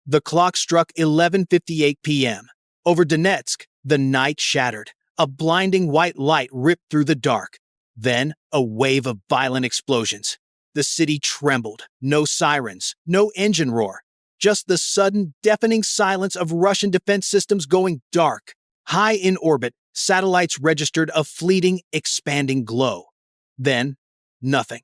The clock struck 11:58 p.m. Over Donetsk, the night shattered. A blinding white light ripped through the dark. Then, a wave of violent explosions. The city trembled. No sirens, no engine roar. Just the sudden, deafening silence of Russian defense systems going dark. High in orbit, satellites registered a fleeting, expanding glow. Then, nothing.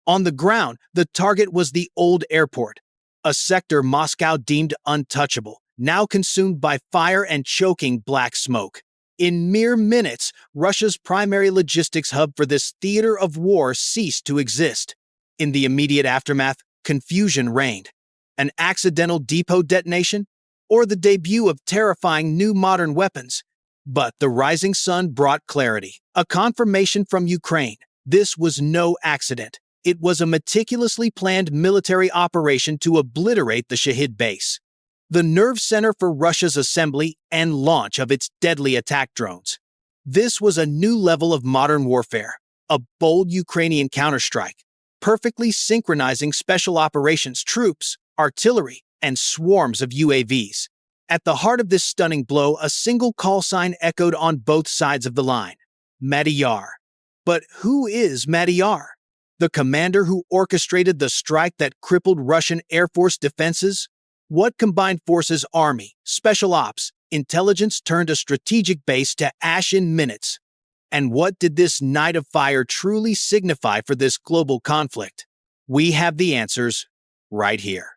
On the ground, the target was the old airport, a sector Moscow deemed untouchable, now consumed by fire and choking black smoke. In mere minutes, Russia's primary logistics hub for this theater of war ceased to exist. In the immediate aftermath, confusion reigned. An accidental depot detonation? Or the debut of terrifying new modern weapons? But the rising sun brought clarity, a confirmation from Ukraine. This was no accident. It was a meticulously planned military operation to obliterate the Shahid base, the nerve center for Russia's assembly and launch of its deadly attack drones. This was a new level of modern warfare, a bold Ukrainian counterstrike, perfectly synchronizing special operations troops, artillery, and swarms of UAVs. At the heart of this stunning blow, a single call sign echoed on both sides of the line: Madiyar. But who is Madiyar? The commander who orchestrated the strike that crippled Russian Air Force defenses? What combined forces army, special ops, intelligence turned a strategic base to ash in minutes? And what did this night of fire truly signify for this global conflict? We have the answers right here.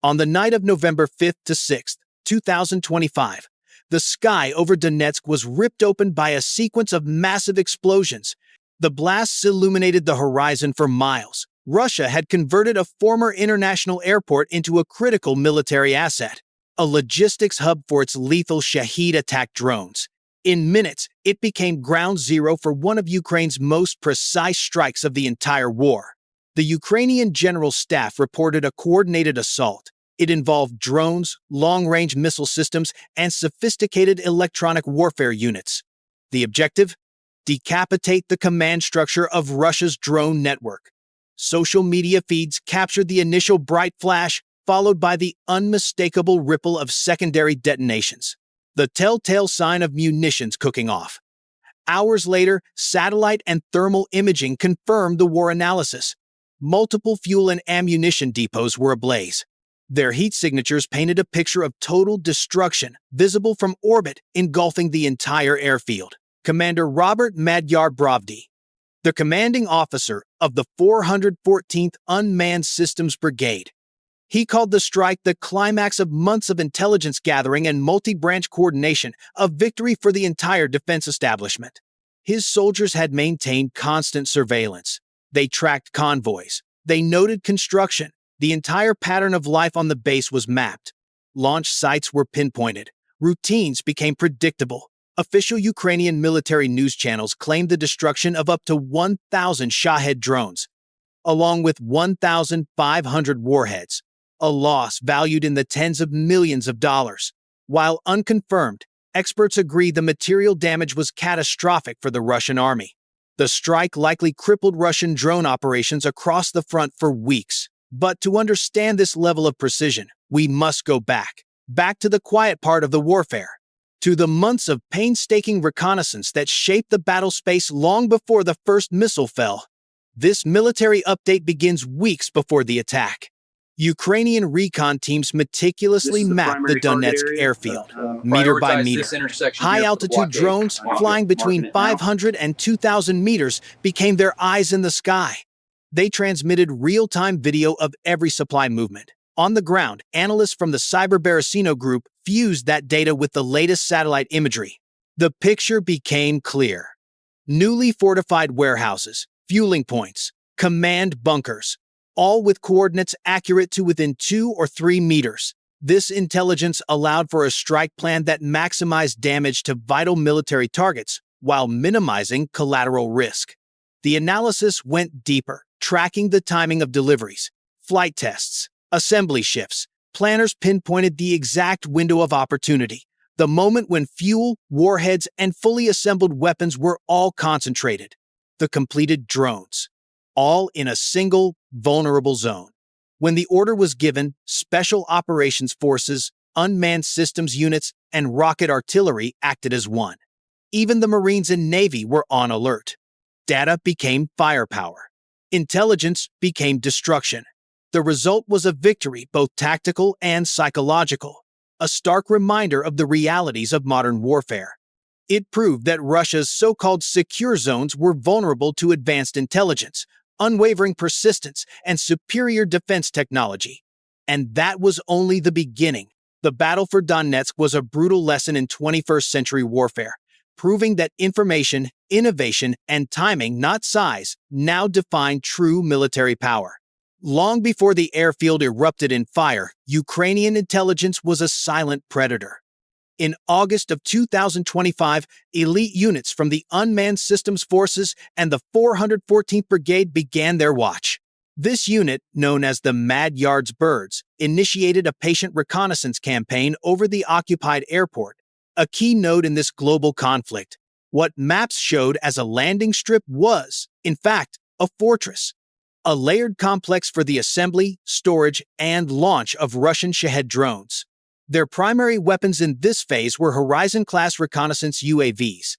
On the night of November 5th to 6th, 2025, the sky over Donetsk was ripped open by a sequence of massive explosions. The blasts illuminated the horizon for miles. Russia had converted a former international airport into a critical military asset, a logistics hub for its lethal Shahid attack drones. In minutes, it became ground zero for one of Ukraine's most precise strikes of the entire war. The Ukrainian General Staff reported a coordinated assault. It involved drones, long-range missile systems, and sophisticated electronic warfare units. The objective? Decapitate the command structure of Russia's drone network. Social media feeds captured the initial bright flash, followed by the unmistakable ripple of secondary detonations, the telltale sign of munitions cooking off. Hours later, satellite and thermal imaging confirmed the war analysis. Multiple fuel and ammunition depots were ablaze. Their heat signatures painted a picture of total destruction, visible from orbit, engulfing the entire airfield. Commander Robert Madiyar, the commanding officer of the 414th Unmanned Systems Brigade. He called the strike the climax of months of intelligence gathering and multi-branch coordination, a victory for the entire defense establishment. His soldiers had maintained constant surveillance. They tracked convoys. They noted construction. The entire pattern of life on the base was mapped. Launch sites were pinpointed. Routines became predictable. Official Ukrainian military news channels claimed the destruction of up to 1,000 Shahid drones, along with 1,500 warheads, a loss valued in the tens of millions of dollars. While unconfirmed, experts agree the material damage was catastrophic for the Russian army. The strike likely crippled Russian drone operations across the front for weeks. But to understand this level of precision, we must go back to the quiet part of the warfare, to the months of painstaking reconnaissance that shaped the battle space long before the first missile fell. This military update begins weeks before the attack. Ukrainian recon teams meticulously mapped the Donetsk airfield, meter by meter. High-altitude drones flying between 500 and 2,000 meters became their eyes in the sky. They transmitted real-time video of every supply movement. On the ground, analysts from the Cyber Group fused that data with the latest satellite imagery. The picture became clear. Newly fortified warehouses, fueling points, command bunkers, all with coordinates accurate to within 2 or 3 meters. This intelligence allowed for a strike plan that maximized damage to vital military targets while minimizing collateral risk. The analysis went deeper, tracking the timing of deliveries, flight tests, assembly shifts. Planners pinpointed the exact window of opportunity, the moment when fuel, warheads, and fully assembled weapons were all concentrated. The completed drones, all in a single, vulnerable zone. When the order was given, Special Operations Forces, unmanned systems units, and rocket artillery acted as one. Even the Marines and Navy were on alert. Data became firepower. Intelligence became destruction. The result was a victory, both tactical and psychological, a stark reminder of the realities of modern warfare. It proved that Russia's so-called secure zones were vulnerable to advanced intelligence, unwavering persistence, and superior defense technology. And that was only the beginning. The battle for Donetsk was a brutal lesson in 21st century warfare, proving that information, innovation, and timing, not size, now define true military power. Long before the airfield erupted in fire, Ukrainian intelligence was a silent predator. In August of 2025, elite units from the Unmanned Systems Forces and the 414th Brigade began their watch. This unit, known as the Madiyar's Birds, initiated a patient reconnaissance campaign over the occupied airport, a key node in this global conflict. What maps showed as a landing strip was, in fact, a fortress, a layered complex for the assembly, storage, and launch of Russian Shahid drones. Their primary weapons in this phase were Horizon-class reconnaissance UAVs.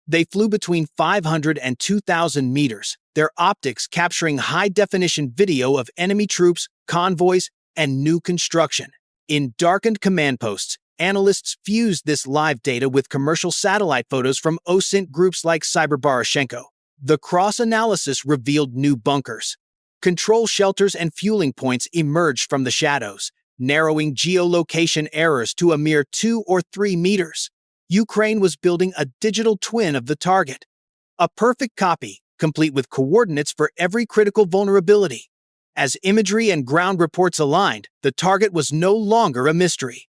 They flew between 500 and 2,000 meters, their optics capturing high-definition video of enemy troops, convoys, and new construction. In darkened command posts, analysts fused this live data with commercial satellite photos from OSINT groups like Cyberbarashenko. The cross-analysis revealed new bunkers. Control shelters and fueling points emerged from the shadows, narrowing geolocation errors to a mere 2 or 3 meters. Ukraine was building a digital twin of the target. A perfect copy, complete with coordinates for every critical vulnerability. As imagery and ground reports aligned, the target was no longer a mystery.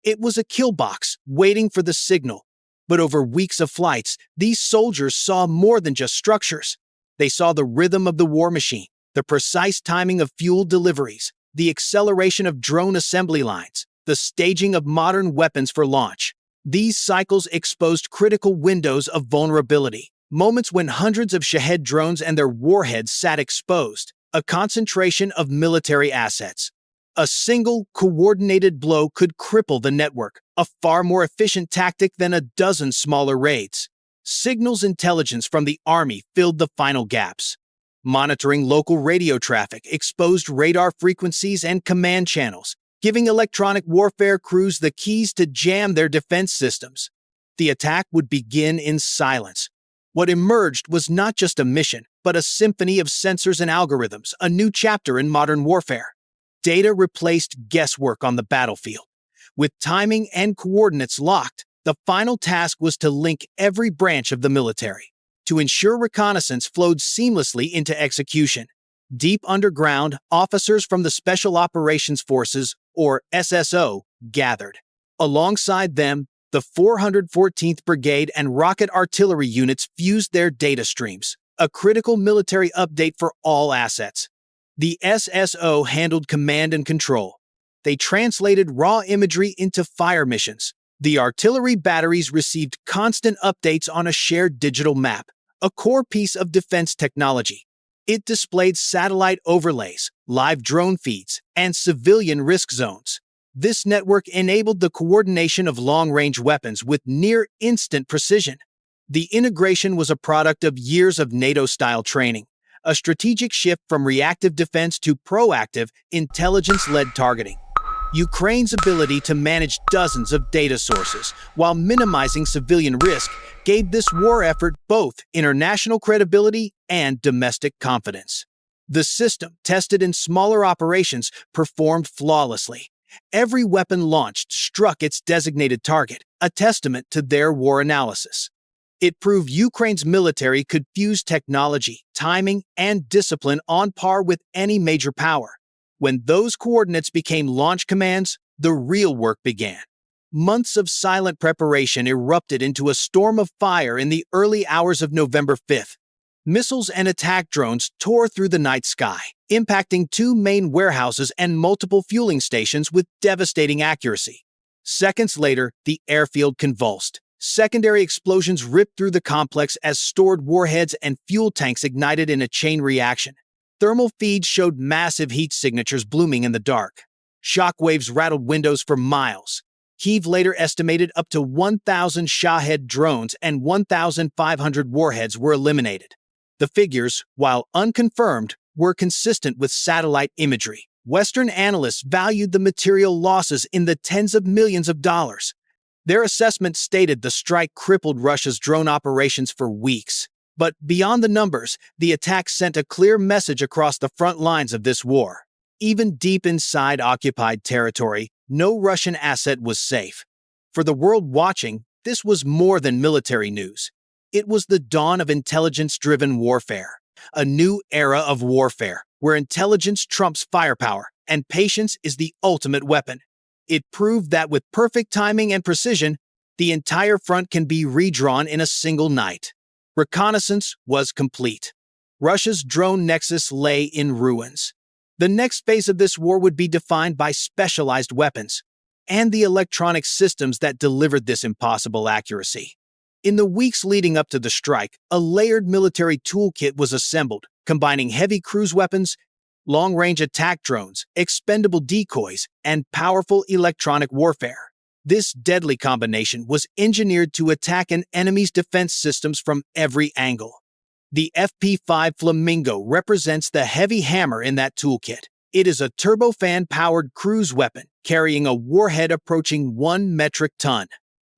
It was a kill box, waiting for the signal. But over weeks of flights, these soldiers saw more than just structures. They saw the rhythm of the war machine, the precise timing of fuel deliveries, the acceleration of drone assembly lines, the staging of modern weapons for launch. These cycles exposed critical windows of vulnerability, moments when hundreds of Shahid drones and their warheads sat exposed, a concentration of military assets. A single, coordinated blow could cripple the network, a far more efficient tactic than a dozen smaller raids. Signals intelligence from the army filled the final gaps. Monitoring local radio traffic exposed radar frequencies and command channels, giving electronic warfare crews the keys to jam their defense systems. The attack would begin in silence. What emerged was not just a mission, but a symphony of sensors and algorithms, a new chapter in modern warfare. Data replaced guesswork on the battlefield. With timing and coordinates locked, the final task was to link every branch of the military, to ensure reconnaissance flowed seamlessly into execution. Deep underground, officers from the Special Operations Forces, or SSO, gathered. Alongside them, the 414th Brigade and rocket artillery units fused their data streams, a critical military update for all assets. The SSO handled command and control. They translated raw imagery into fire missions. The artillery batteries received constant updates on a shared digital map, a core piece of defense technology. It displayed satellite overlays, live drone feeds, and civilian risk zones. This network enabled the coordination of long-range weapons with near-instant precision. The integration was a product of years of NATO-style training, a strategic shift from reactive defense to proactive, intelligence-led targeting. Ukraine's ability to manage dozens of data sources while minimizing civilian risk gave this war effort both international credibility and domestic confidence. The system, tested in smaller operations, performed flawlessly. Every weapon launched struck its designated target, a testament to their war analysis. It proved Ukraine's military could fuse technology, timing, and discipline on par with any major power. When those coordinates became launch commands, the real work began. Months of silent preparation erupted into a storm of fire in the early hours of November 5th. Missiles and attack drones tore through the night sky, impacting 2 main warehouses and multiple fueling stations with devastating accuracy. Seconds later, the airfield convulsed. Secondary explosions ripped through the complex as stored warheads and fuel tanks ignited in a chain reaction. Thermal feeds showed massive heat signatures blooming in the dark. Shockwaves rattled windows for miles. Kyiv later estimated up to 1,000 Shahid drones and 1,500 warheads were eliminated. The figures, while unconfirmed, were consistent with satellite imagery. Western analysts valued the material losses in the tens of millions of dollars. Their assessment stated the strike crippled Russia's drone operations for weeks. But beyond the numbers, the attack sent a clear message across the front lines of this war. Even deep inside occupied territory, no Russian asset was safe. For the world watching, this was more than military news. It was the dawn of intelligence-driven warfare, a new era of warfare where intelligence trumps firepower and patience is the ultimate weapon. It proved that with perfect timing and precision, the entire front can be redrawn in a single night. Reconnaissance was complete. Russia's drone nexus lay in ruins. The next phase of this war would be defined by specialized weapons and the electronic systems that delivered this impossible accuracy. In the weeks leading up to the strike, a layered military toolkit was assembled, combining heavy cruise weapons, long-range attack drones, expendable decoys, and powerful electronic warfare. This deadly combination was engineered to attack an enemy's defense systems from every angle. The FP5 Flamingo represents the heavy hammer in that toolkit. It is a turbofan-powered cruise weapon carrying a warhead approaching 1 metric ton.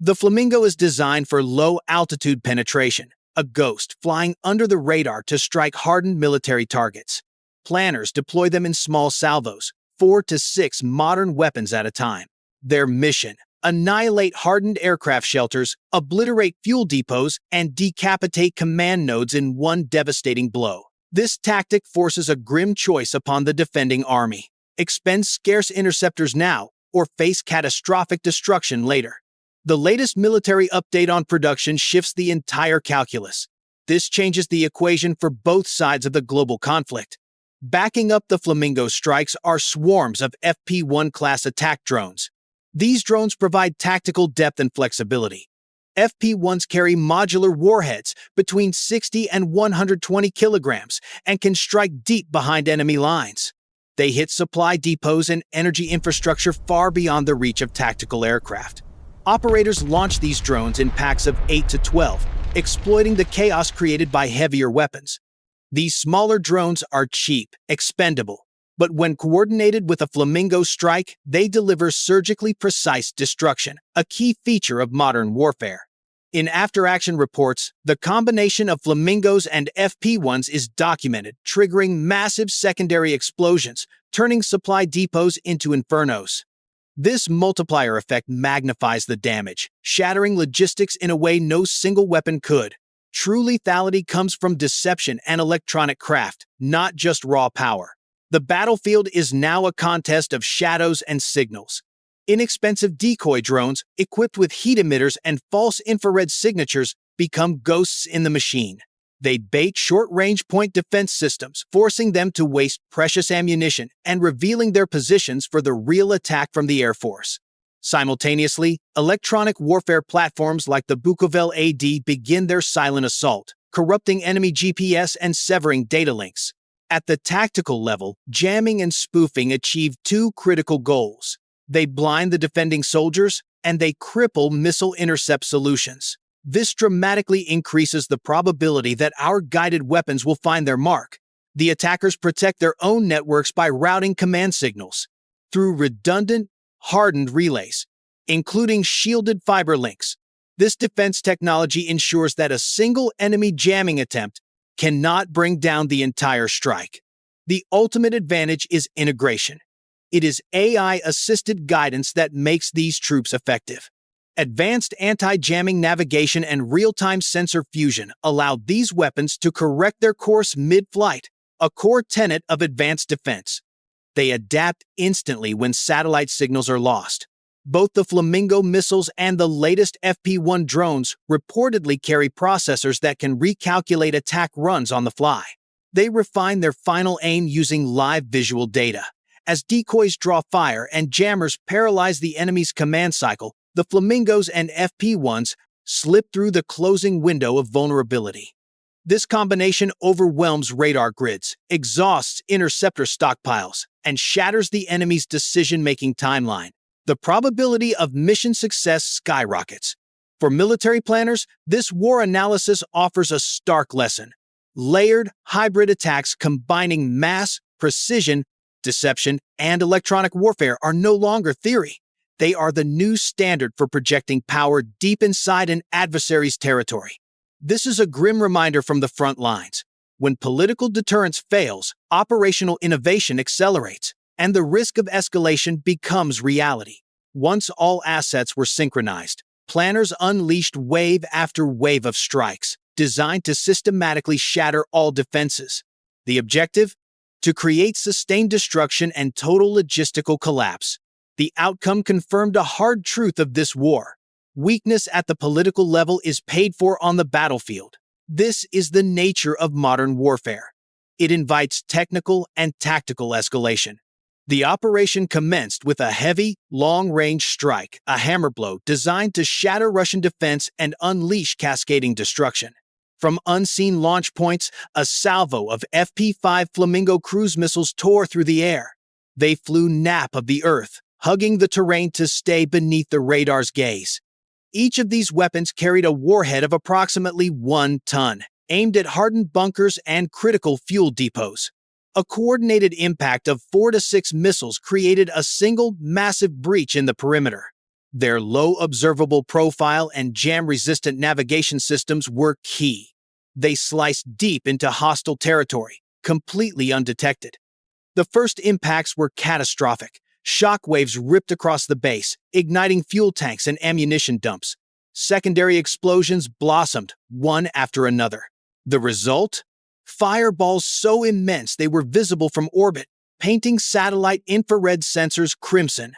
The Flamingo is designed for low-altitude penetration, a ghost flying under the radar to strike hardened military targets. Planners deploy them in small salvos, 4 to 6 modern weapons at a time. Their mission: annihilate hardened aircraft shelters, obliterate fuel depots, and decapitate command nodes in one devastating blow. This tactic forces a grim choice upon the defending army: expend scarce interceptors now, or face catastrophic destruction later. The latest military update on production shifts the entire calculus. This changes the equation for both sides of the global conflict. Backing up the Flamingo strikes are swarms of FP1 class attack drones. These drones provide tactical depth and flexibility. FP1s carry modular warheads between 60 and 120 kilograms and can strike deep behind enemy lines. They hit supply depots and energy infrastructure far beyond the reach of tactical aircraft. Operators launch these drones in packs of 8 to 12, exploiting the chaos created by heavier weapons. These smaller drones are cheap, expendable, but when coordinated with a Flamingo strike, they deliver surgically precise destruction, a key feature of modern warfare. In after-action reports, the combination of Flamingos and FP1s is documented, triggering massive secondary explosions, turning supply depots into infernos. This multiplier effect magnifies the damage, shattering logistics in a way no single weapon could. True lethality comes from deception and electronic craft, not just raw power. The battlefield is now a contest of shadows and signals. Inexpensive decoy drones, equipped with heat emitters and false infrared signatures, become ghosts in the machine. They bait short-range point defense systems, forcing them to waste precious ammunition and revealing their positions for the real attack from the Air Force. Simultaneously, electronic warfare platforms like the Bukovel AD begin their silent assault, corrupting enemy GPS and severing data links. At the tactical level, jamming and spoofing achieve two critical goals. They blind the defending soldiers, and they cripple missile intercept solutions. This dramatically increases the probability that our guided weapons will find their mark. The attackers protect their own networks by routing command signals through redundant, hardened relays, including shielded fiber links. This defense technology ensures that a single enemy jamming attempt cannot bring down the entire strike. The ultimate advantage is integration. It is AI-assisted guidance that makes these troops effective. Advanced anti-jamming navigation and real-time sensor fusion allow these weapons to correct their course mid-flight, a core tenet of advanced defense. They adapt instantly when satellite signals are lost. Both the Flamingo missiles and the latest FP1 drones reportedly carry processors that can recalculate attack runs on the fly. They refine their final aim using live visual data. As decoys draw fire and jammers paralyze the enemy's command cycle, the Flamingos and FP1s slip through the closing window of vulnerability. This combination overwhelms radar grids, exhausts interceptor stockpiles, and shatters the enemy's decision-making timeline. The probability of mission success skyrockets. For military planners, this war analysis offers a stark lesson. Layered, hybrid attacks combining mass, precision, deception, and electronic warfare are no longer theory. They are the new standard for projecting power deep inside an adversary's territory. This is a grim reminder from the front lines. When political deterrence fails, operational innovation accelerates, and the risk of escalation becomes reality. Once all assets were synchronized, planners unleashed wave after wave of strikes, designed to systematically shatter all defenses. The objective? To create sustained destruction and total logistical collapse. The outcome confirmed a hard truth of this war. Weakness at the political level is paid for on the battlefield. This is the nature of modern warfare. It invites technical and tactical escalation. The operation commenced with a heavy, long-range strike, a hammer blow designed to shatter Russian defense and unleash cascading destruction. From unseen launch points, a salvo of FP-5 Flamingo cruise missiles tore through the air. They flew nap of the earth, hugging the terrain to stay beneath the radar's gaze. Each of these weapons carried a warhead of approximately 1 ton, aimed at hardened bunkers and critical fuel depots. A coordinated impact of 4 to 6 missiles created a single, massive breach in the perimeter. Their low observable profile and jam-resistant navigation systems were key. They sliced deep into hostile territory, completely undetected. The first impacts were catastrophic. Shockwaves ripped across the base, igniting fuel tanks and ammunition dumps. Secondary explosions blossomed, one after another. The result? Fireballs so immense they were visible from orbit, painting satellite infrared sensors crimson.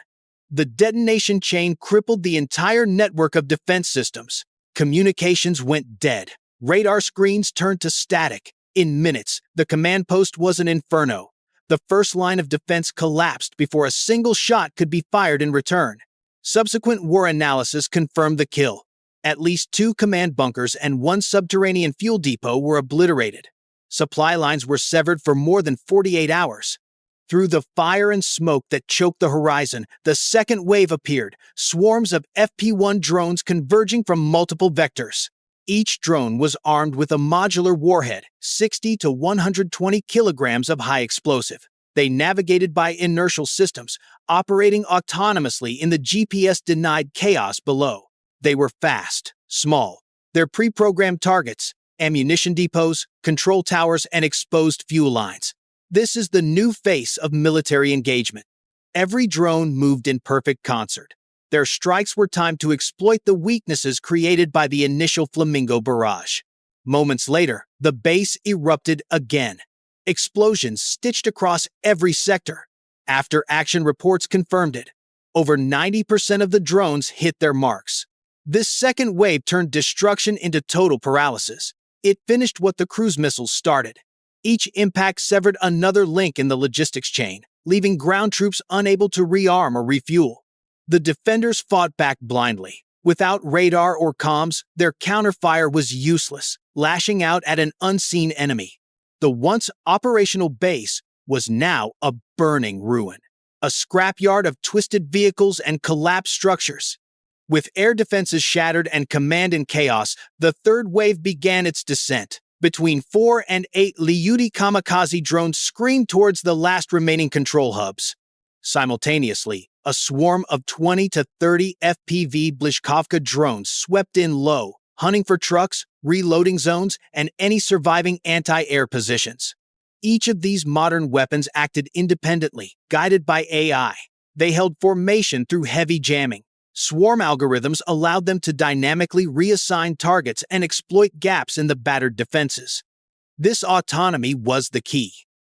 The detonation chain crippled the entire network of defense systems. Communications went dead. Radar screens turned to static. In minutes, the command post was an inferno. The first line of defense collapsed before a single shot could be fired in return. Subsequent war analysis confirmed the kill. At least 2 command bunkers and 1 subterranean fuel depot were obliterated. Supply lines were severed for more than 48 hours. Through the fire and smoke that choked the horizon, the second wave appeared, swarms of FP-1 drones converging from multiple vectors. Each drone was armed with a modular warhead, 60 to 120 kilograms of high explosive. They navigated by inertial systems, operating autonomously in the GPS-denied chaos below. They were fast, small. Their pre-programmed targets, ammunition depots, control towers, and exposed fuel lines. This is the new face of military engagement. Every drone moved in perfect concert. Their strikes were timed to exploit the weaknesses created by the initial Flamingo barrage. Moments later, the base erupted again. Explosions stitched across every sector. After-action reports confirmed it. Over 90% of the drones hit their marks. This second wave turned destruction into total paralysis. It finished what the cruise missiles started. Each impact severed another link in the logistics chain, leaving ground troops unable to rearm or refuel. The defenders fought back blindly. Without radar or comms, their counterfire was useless, lashing out at an unseen enemy. The once operational base was now a burning ruin, a scrapyard of twisted vehicles and collapsed structures. With air defenses shattered and command in chaos, the third wave began its descent. Between 4 and 8 Liudi kamikaze drones screamed towards the last remaining control hubs. Simultaneously, a swarm of 20 to 30 FPV Blishkovka drones swept in low, hunting for trucks, reloading zones, and any surviving anti-air positions. Each of these modern weapons acted independently, guided by AI. They held formation through heavy jamming. Swarm algorithms allowed them to dynamically reassign targets and exploit gaps in the battered defenses. This autonomy was the key.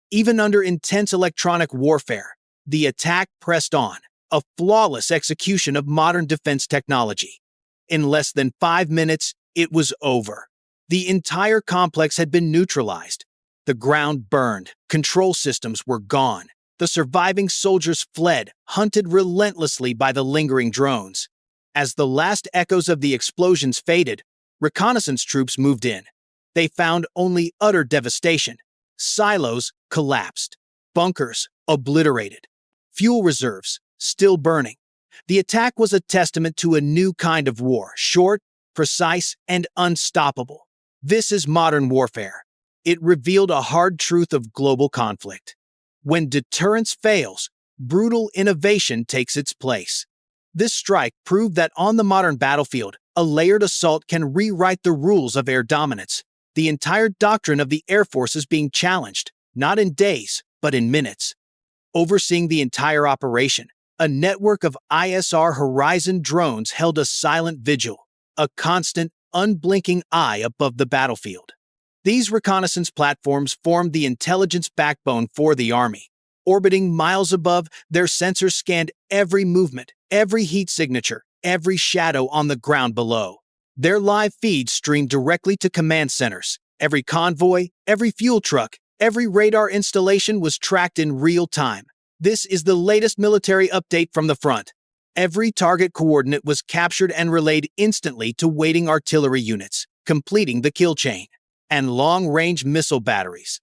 Even under intense electronic warfare, the attack pressed on, a flawless execution of modern defense technology. In less than 5 minutes, it was over. The entire complex had been neutralized. The ground burned, control systems were gone. The surviving soldiers fled, hunted relentlessly by the lingering drones. As the last echoes of the explosions faded, reconnaissance troops moved in. they found only utter devastation. Silos collapsed, bunkers obliterated, fuel reserves still burning. The attack was a testament to a new kind of war, short, precise, and unstoppable. This is modern warfare. It revealed a hard truth of global conflict. When deterrence fails, brutal innovation takes its place. This strike proved that on the modern battlefield, a layered assault can rewrite the rules of air dominance. The entire doctrine of the Air Force is being challenged, not in days, but in minutes. Overseeing the entire operation, a network of ISR Horizon drones held a silent vigil, a constant, unblinking eye above the battlefield. These reconnaissance platforms formed the intelligence backbone for the Army. Orbiting miles above, their sensors scanned every movement, every heat signature, every shadow on the ground below. Their live feeds streamed directly to command centers. Every convoy, every fuel truck, every radar installation was tracked in real time. This is the latest military update from the front. Every target coordinate was captured and relayed instantly to waiting artillery units, completing the kill chain. And long-range missile batteries.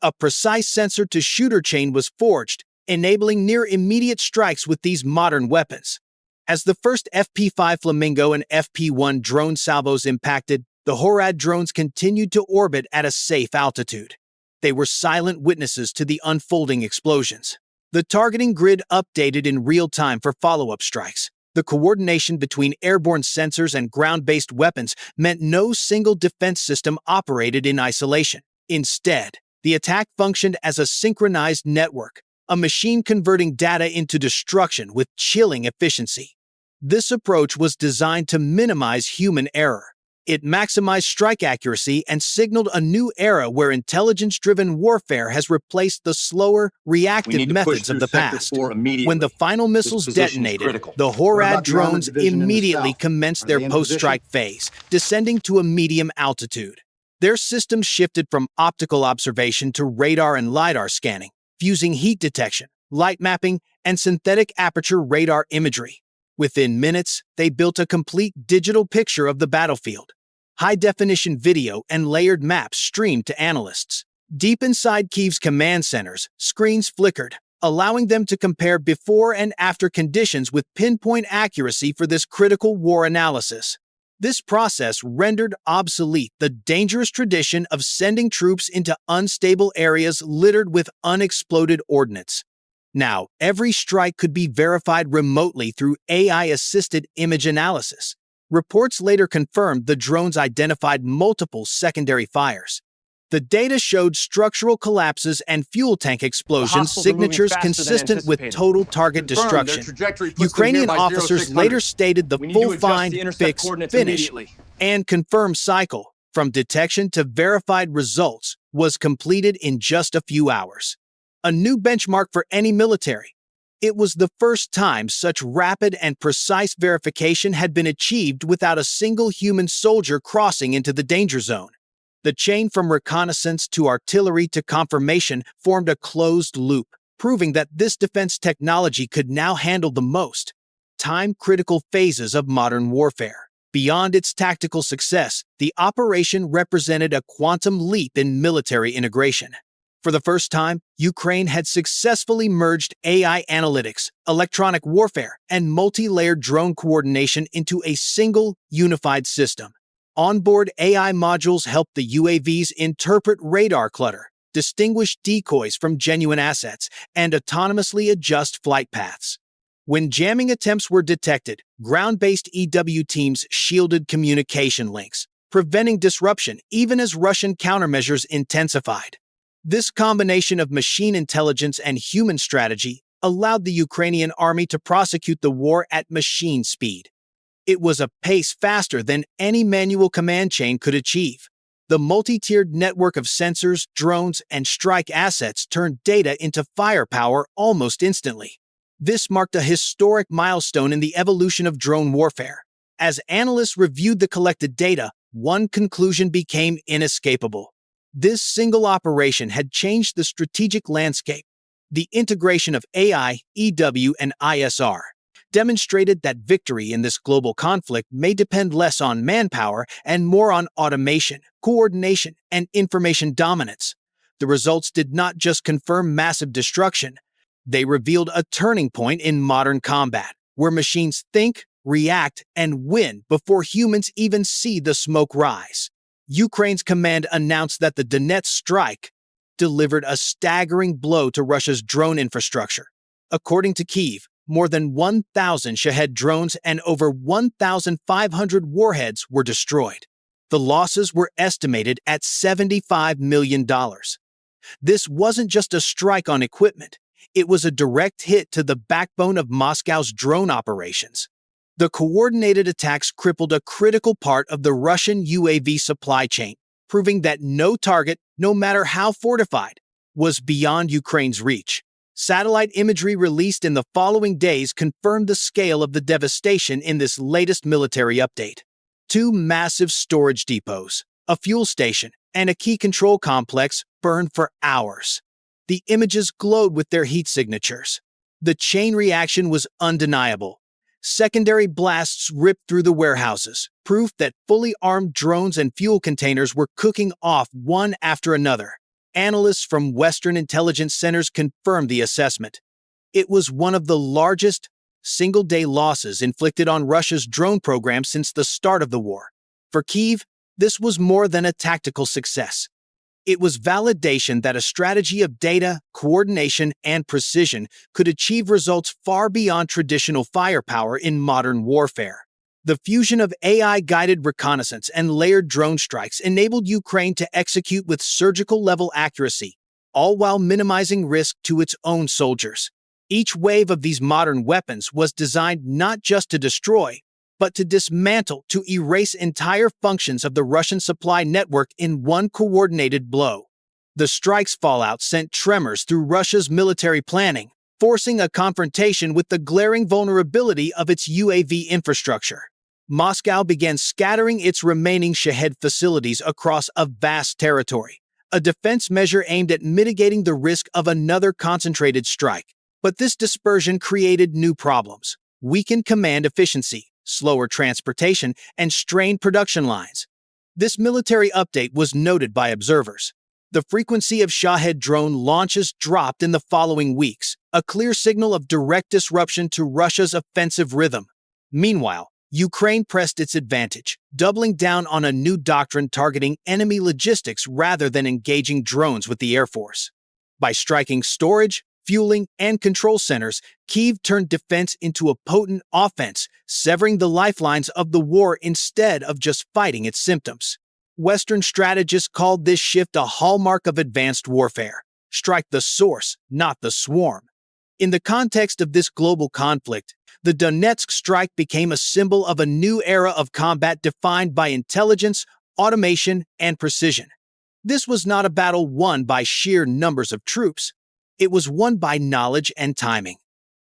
A precise sensor-to-shooter chain was forged, enabling near-immediate strikes with these modern weapons. As the first FP-5 Flamingo and FP-1 drone salvos impacted, the HORAD drones continued to orbit at a safe altitude. They were silent witnesses to the unfolding explosions. The targeting grid updated in real time for follow-up strikes. The coordination between airborne sensors and ground-based weapons meant no single defense system operated in isolation. Instead, the attack functioned as a synchronized network, a machine converting data into destruction with chilling efficiency. This approach was designed to minimize human error. It maximized strike accuracy and signaled a new era where intelligence-driven warfare has replaced the slower, reactive methods of the past. When the final missiles detonated, the HORAD drones immediately commenced their post-strike phase, descending to a medium altitude. Their systems shifted from optical observation to radar and LiDAR scanning, fusing heat detection, light mapping, and synthetic aperture radar imagery. Within minutes, they built a complete digital picture of the battlefield. High-definition video and layered maps streamed to analysts. Deep inside Kyiv's command centers, screens flickered, allowing them to compare before and after conditions with pinpoint accuracy for this critical war analysis. This process rendered obsolete the dangerous tradition of sending troops into unstable areas littered with unexploded ordnance. Now, every strike could be verified remotely through AI-assisted image analysis. Reports later confirmed the drones identified multiple secondary fires. The data showed structural collapses and fuel tank explosions, signatures consistent with total target destruction. Ukrainian officers later stated the full find, fix, finish, and confirm cycle, from detection to verified results, was completed in just a few hours. A new benchmark for any military. It was the first time such rapid and precise verification had been achieved without a single human soldier crossing into the danger zone. The chain from reconnaissance to artillery to confirmation formed a closed loop, proving that this defense technology could now handle the most time-critical phases of modern warfare. Beyond its tactical success, the operation represented a quantum leap in military integration. For the first time, Ukraine had successfully merged AI analytics, electronic warfare, and multi-layered drone coordination into a single, unified system. Onboard AI modules helped the UAVs interpret radar clutter, distinguish decoys from genuine assets, and autonomously adjust flight paths. When jamming attempts were detected, ground-based EW teams shielded communication links, preventing disruption even as Russian countermeasures intensified. This combination of machine intelligence and human strategy allowed the Ukrainian army to prosecute the war at machine speed. It was a pace faster than any manual command chain could achieve. The multi-tiered network of sensors, drones, and strike assets turned data into firepower almost instantly. This marked a historic milestone in the evolution of drone warfare. As analysts reviewed the collected data, one conclusion became inescapable. This single operation had changed the strategic landscape. The integration of AI, EW, and ISR, demonstrated that victory in this global conflict may depend less on manpower and more on automation, coordination, and information dominance. The results did not just confirm massive destruction, they revealed a turning point in modern combat, where machines think, react, and win before humans even see the smoke rise. Ukraine's command announced that the Donetsk strike delivered a staggering blow to Russia's drone infrastructure. According to Kyiv, more than 1,000 Shahid drones and over 1,500 warheads were destroyed. The losses were estimated at $75 million. This wasn't just a strike on equipment, it was a direct hit to the backbone of Moscow's drone operations. The coordinated attacks crippled a critical part of the Russian UAV supply chain, proving that no target, no matter how fortified, was beyond Ukraine's reach. Satellite imagery released in the following days confirmed the scale of the devastation in this latest military update. 2 massive storage depots, a fuel station, and a key control complex burned for hours. The images glowed with their heat signatures. The chain reaction was undeniable. Secondary blasts ripped through the warehouses, proof that fully armed drones and fuel containers were cooking off one after another. Analysts from Western intelligence centers confirmed the assessment. It was one of the largest single-day losses inflicted on Russia's drone program since the start of the war. For Kyiv, this was more than a tactical success. It was validation that a strategy of data, coordination, and precision could achieve results far beyond traditional firepower in modern warfare. The fusion of AI-guided reconnaissance and layered drone strikes enabled Ukraine to execute with surgical-level accuracy, all while minimizing risk to its own soldiers. Each wave of these modern weapons was designed not just to destroy, but to dismantle, to erase entire functions of the Russian supply network in one coordinated blow. The strike's fallout sent tremors through Russia's military planning, forcing a confrontation with the glaring vulnerability of its UAV infrastructure. Moscow began scattering its remaining Shahid facilities across a vast territory, a defense measure aimed at mitigating the risk of another concentrated strike. But this dispersion created new problems: weakened command efficiency, slower transportation, and strained production lines. This military update was noted by observers. The frequency of Shahid drone launches dropped in the following weeks, a clear signal of direct disruption to Russia's offensive rhythm. Meanwhile, Ukraine pressed its advantage, doubling down on a new doctrine targeting enemy logistics rather than engaging drones with the Air Force. By striking storage, fueling, and control centers, Kyiv turned defense into a potent offense, severing the lifelines of the war instead of just fighting its symptoms. Western strategists called this shift a hallmark of advanced warfare. Strike the source, not the swarm. In the context of this global conflict, the Donetsk strike became a symbol of a new era of combat defined by intelligence, automation, and precision. This was not a battle won by sheer numbers of troops. It was won by knowledge and timing.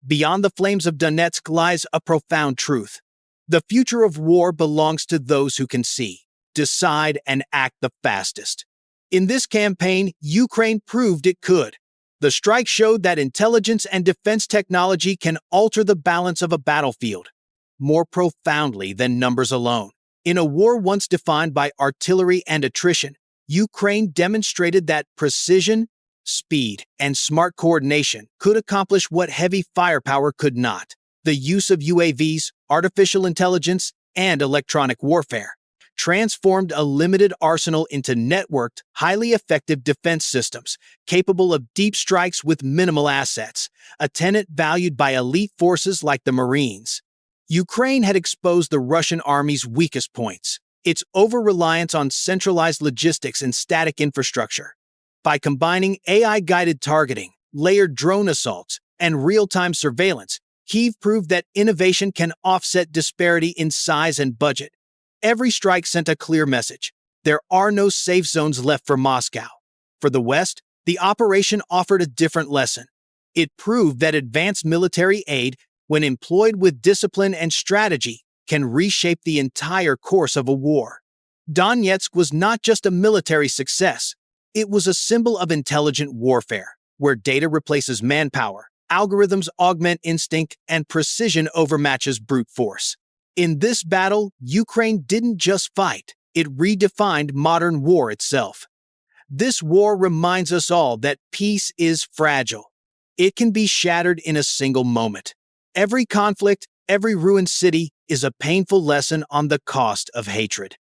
Beyond the flames of Donetsk lies a profound truth. The future of war belongs to those who can see, decide, and act the fastest. In this campaign, Ukraine proved it could. The strike showed that intelligence and defense technology can alter the balance of a battlefield more profoundly than numbers alone. In a war once defined by artillery and attrition, Ukraine demonstrated that precision, speed, and smart coordination could accomplish what heavy firepower could not: the use of UAVs, artificial intelligence, and electronic warfare transformed a limited arsenal into networked, highly effective defense systems, capable of deep strikes with minimal assets, a tenet valued by elite forces like the Marines. Ukraine had exposed the Russian army's weakest points: its over-reliance on centralized logistics and static infrastructure. By combining AI-guided targeting, layered drone assaults, and real-time surveillance, Kyiv proved that innovation can offset disparity in size and budget. Every strike sent a clear message: there are no safe zones left for Moscow. For the West, the operation offered a different lesson. It proved that advanced military aid, when employed with discipline and strategy, can reshape the entire course of a war. Donetsk was not just a military success. It was a symbol of intelligent warfare, where data replaces manpower, Algorithms augment instinct and precision overmatches brute force. In this battle, Ukraine didn't just fight, it redefined modern war itself. This war reminds us all that peace is fragile. It can be shattered in a single moment. Every conflict, every ruined city is a painful lesson on the cost of hatred.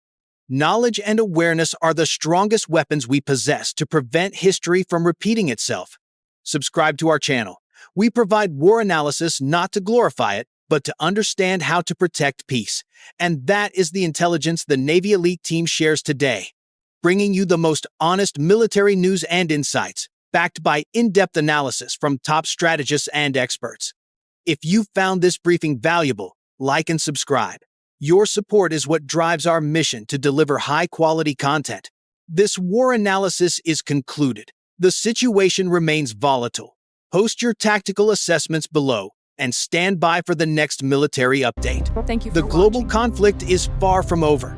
Knowledge and awareness are the strongest weapons we possess to prevent history from repeating itself. Subscribe to our channel. We provide war analysis not to glorify it, but to understand how to protect peace. And that is the intelligence the Navy Elite team shares today, bringing you the most honest military news and insights, backed by in-depth analysis from top strategists and experts. If you found this briefing valuable, like and subscribe. Your support is what drives our mission to deliver high-quality content. This war analysis is concluded. The situation remains volatile. Post your tactical assessments below and stand by for the next military update. Thank you for The global watching. conflict is far from over.